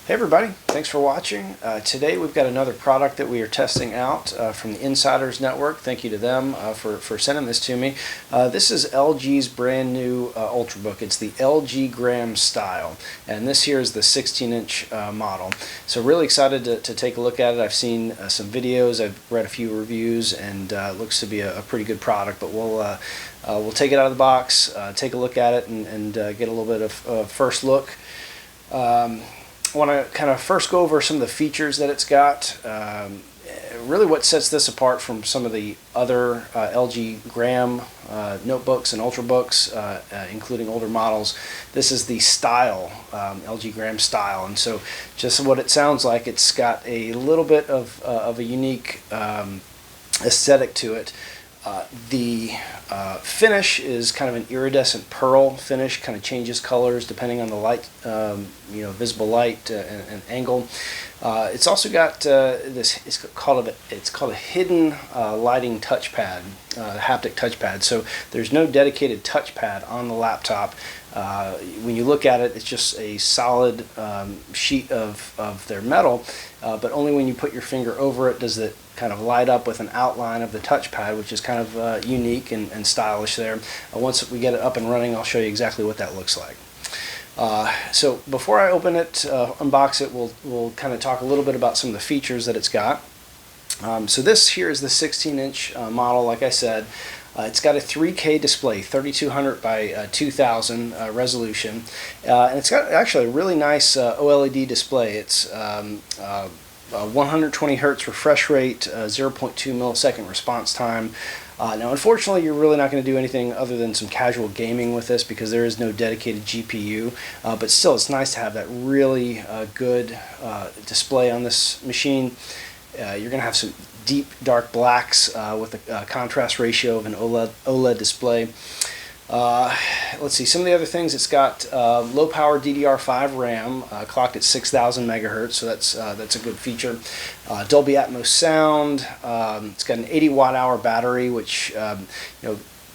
Hey everybody, thanks for watching. Today we've got another product that we are testing out from the Insiders Network. Thank you to them for sending this to me. This is LG's brand new Ultrabook. It's the LG Gram style, and this here is the 16-inch model. So really excited to take a look at it. I've seen some videos, I've read a few reviews, and it looks to be a pretty good product, but we'll take it out of the box, take a look at it, and get a little bit of first look. I want to kind of first go over some of the features that it's got. Really what sets this apart from some of the other LG Gram notebooks and Ultrabooks, including older models. This is the style, LG Gram style, and so just what it sounds like, it's got a little bit of a unique aesthetic to it. The finish is kind of an iridescent pearl finish, kind of changes colors depending on the light, visible light and angle. It's also got this. It's called a hidden lighting touchpad, haptic touchpad. So there's no dedicated touchpad on the laptop. When you look at it, it's just a solid sheet of their metal, but only when you put your finger over it does it kind of light up with an outline of the touchpad, which is kind of unique and stylish there. Once we get it up and running, I'll show you exactly what that looks like. So before I open it, unbox it, we'll kind of talk a little bit about some of the features that it's got. So this here is the 16-inch model, like I said. It's got a 3K display, 3200 by 2000 resolution, and it's got actually a really nice OLED display. It's 120 hertz refresh rate, 0.2 millisecond response time. Now unfortunately you're really not going to do anything other than some casual gaming with this because there is no dedicated GPU, but still it's nice to have that really good display on this machine. You're going to have some deep dark blacks with a contrast ratio of an OLED display. Let's see, some of the other things. It's got low power DDR5 RAM, clocked at 6,000 megahertz, so that's a good feature. Dolby Atmos sound. It's got an 80 watt-hour battery, which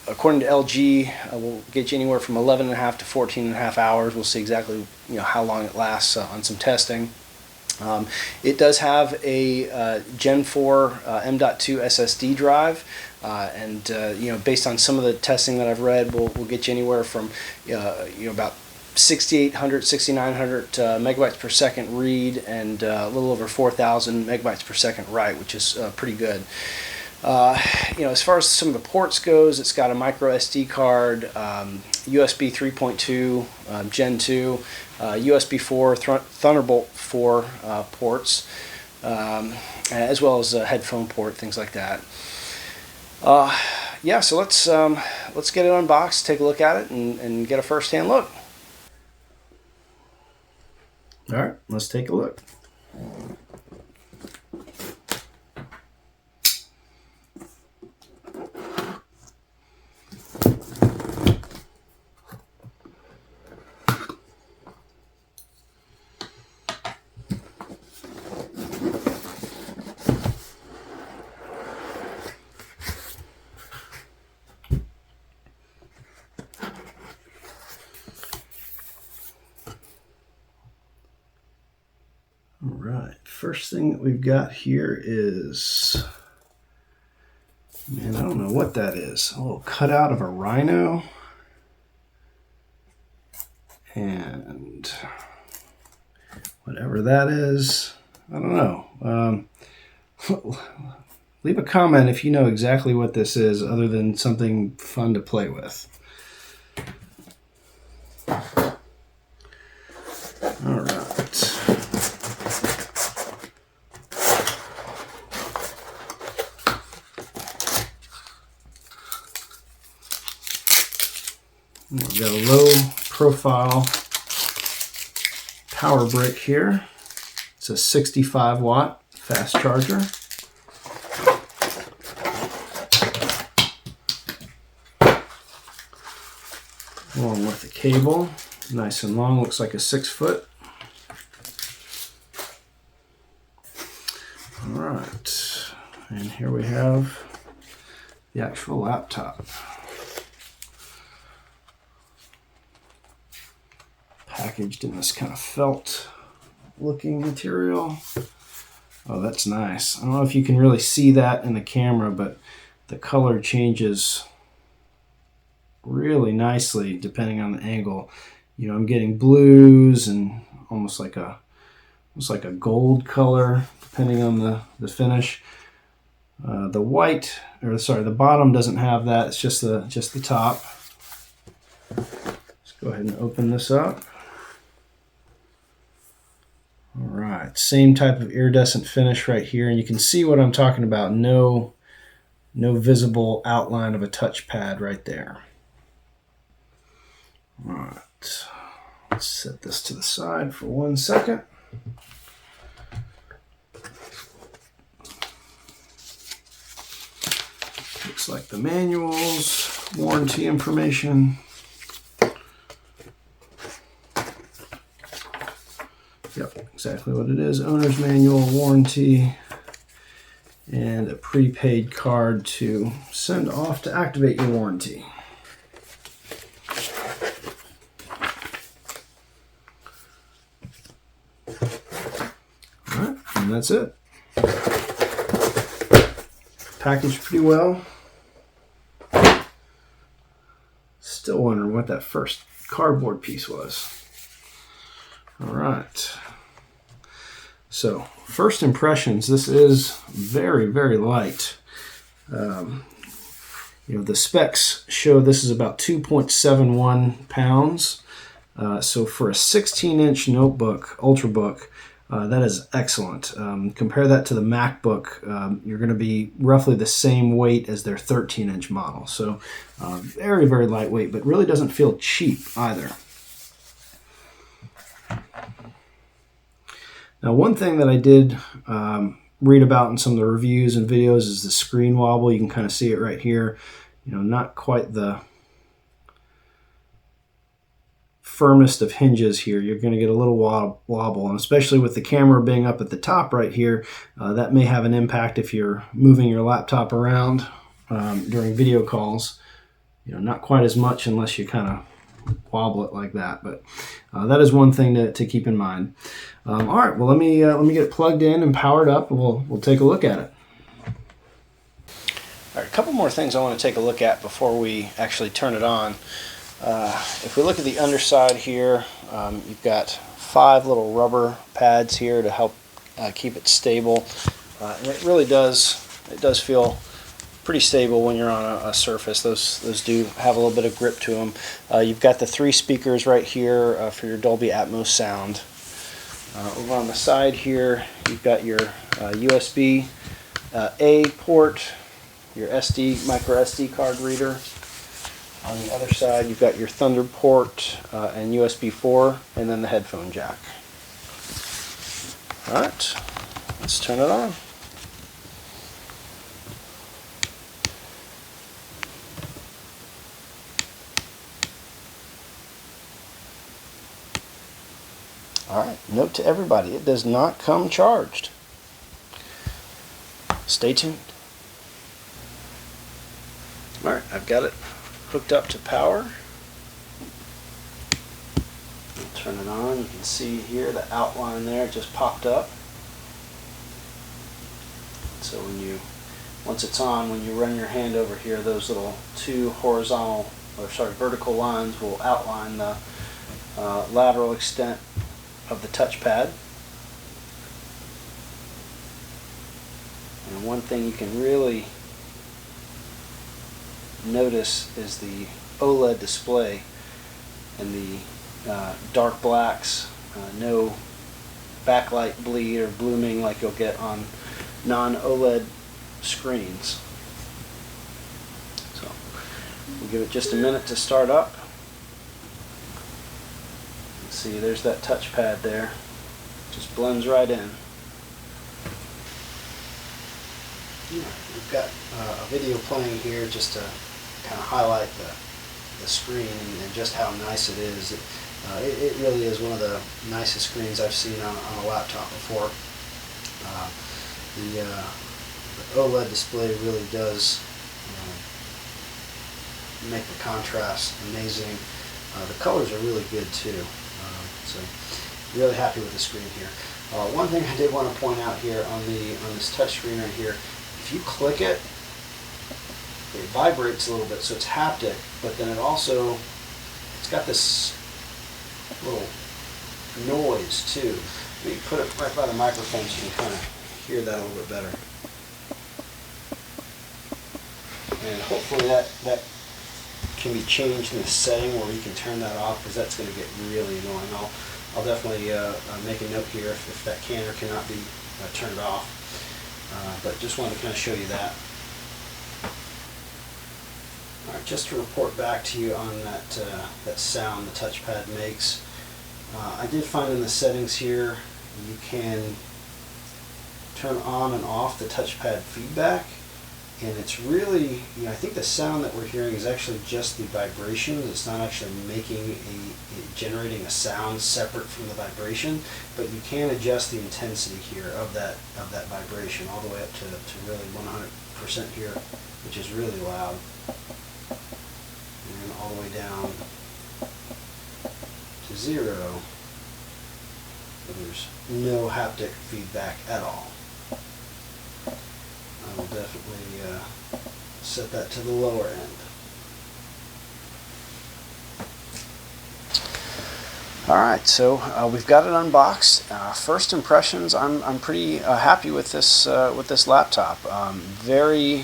according to LG will get you anywhere from 11.5 to 14.5 hours. We'll see exactly how long it lasts on some testing. It does have a Gen 4 M.2 SSD drive, and based on some of the testing that I've read, we'll get you anywhere from about 6,800, 6,900 megabytes per second read, and a little over 4,000 megabytes per second write, which is pretty good. As far as some of the ports goes, it's got a micro SD card, USB 3.2, Gen 2, USB 4, Thunderbolt 4 ports, as well as a headphone port, things like that. Yeah, so let's get it unboxed, take a look at it, and get a first-hand look. All right, let's take a look. All right, first thing that we've got here is, man, I don't know what that is. A little cutout of a rhino. And whatever that is, I don't know. Leave a comment if you know exactly what this is, other than something fun to play with. All right. We've got a low profile power brick here. It's a 65 watt fast charger. Along with the cable, nice and long, looks like a 6 foot. All right, and here we have the actual laptop. Packaged in this kind of felt looking material. Oh, that's nice. I don't know if you can really see that in the camera, but the color changes really nicely depending on the angle. You know, I'm getting blues and almost like a gold color depending on the finish. The white, or sorry, the bottom doesn't have that. It's just the top. Let's go ahead and open this up. All right, same type of iridescent finish right here, and you can see what I'm talking about. No visible outline of a touchpad right there. All right, let's set this to the side for 1 second. Looks like the manuals, warranty information. Yep, exactly what it is. Owner's manual, warranty, and a prepaid card to send off to activate your warranty. All right, and that's it. Packaged pretty well. Still wondering what that first cardboard piece was. All right. So, first impressions, this is very, very light. You know, the specs show this is about 2.71 pounds. So for a 16-inch notebook, Ultrabook, that is excellent. Compare that to the MacBook, you're going to be roughly the same weight as their 13-inch model. So very, very lightweight, but really doesn't feel cheap either. Now, one thing that I did read about in some of the reviews and videos is the screen wobble. You can kind of see it right here. You know, not quite the firmest of hinges here. You're going to get a little wobble, and especially with the camera being up at the top right here, that may have an impact if you're moving your laptop around during video calls. You know, not quite as much unless you kind of wobble it like that, but that is one thing to keep in mind. All right, well, let me get it plugged in and powered up, and we'll take a look at it. All right, a couple more things I want to take a look at before we actually turn it on. If we look at the underside here, you've got 5 little rubber pads here to help keep it stable, and it really does feel pretty stable when you're on a surface. Those do have a little bit of grip to them. You've got the 3 speakers right here for your Dolby Atmos sound. Over on the side here, you've got your USB A port, your micro SD card reader. On the other side, you've got your Thunder port and USB 4, and then the headphone jack. All right, let's turn it on. All right, note to everybody, it does not come charged. Stay tuned. All right, I've got it hooked up to power. Turn it on. You can see here the outline there just popped up. So once it's on, when you run your hand over here, those little 2 vertical lines will outline the lateral extent of the touchpad. And one thing you can really notice is the OLED display and the dark blacks, no backlight bleed or blooming like you'll get on non-OLED screens. So we'll give it just a minute to start up. See, there's that touchpad there. Just blends right in. We've got a video playing here just to kind of highlight the screen and just how nice it is. It really is one of the nicest screens I've seen on a laptop before. The OLED display really does make the contrast amazing. The colors are really good too. So really happy with the screen here. One thing I did want to point out here on this touch screen right here, if you click it, it vibrates a little bit, so it's haptic, but then it's got this little noise too. Let me put it right by the microphone so you can kind of hear that a little bit better. And hopefully that can be changed in the setting where you can turn that off, because that's going to get really annoying. I'll definitely make a note here if that can or cannot be turned off. But just wanted to kind of show you that. All right, just to report back to you on that sound the touchpad makes. I did find in the settings here you can turn on and off the touchpad feedback, and it's really, I think the sound that we're hearing is actually just the vibrations. It's not actually generating a sound separate from the vibration, but you can adjust the intensity here of that vibration all the way up to really 100% here, which is really loud, and then all the way down to 0, so there's no haptic feedback at all. I will definitely set that to the lower end. All right, so we've got it unboxed. First impressions, I'm pretty happy with this laptop. Very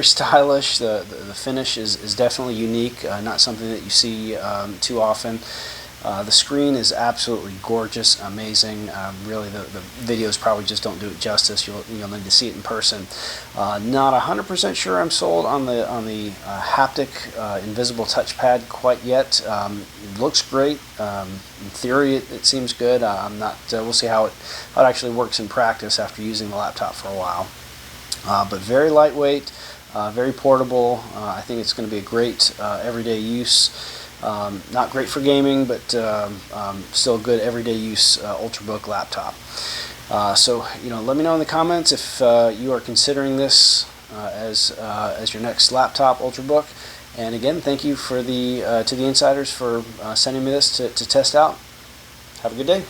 stylish. The finish is definitely unique. Not something that you see too often. The screen is absolutely gorgeous, amazing. Really, the videos probably just don't do it justice. You'll need to see it in person. Not 100% sure I'm sold on the haptic invisible touchpad quite yet. It looks great. In theory, it seems good. I'm not. We'll see how it actually works in practice after using the laptop for a while. But very lightweight, very portable. I think it's going to be a great everyday use. Not great for gaming, but still good everyday use Ultrabook laptop. So let me know in the comments if you are considering this as your next laptop Ultrabook. And again, thank you to the insiders for sending me this to test out. Have a good day.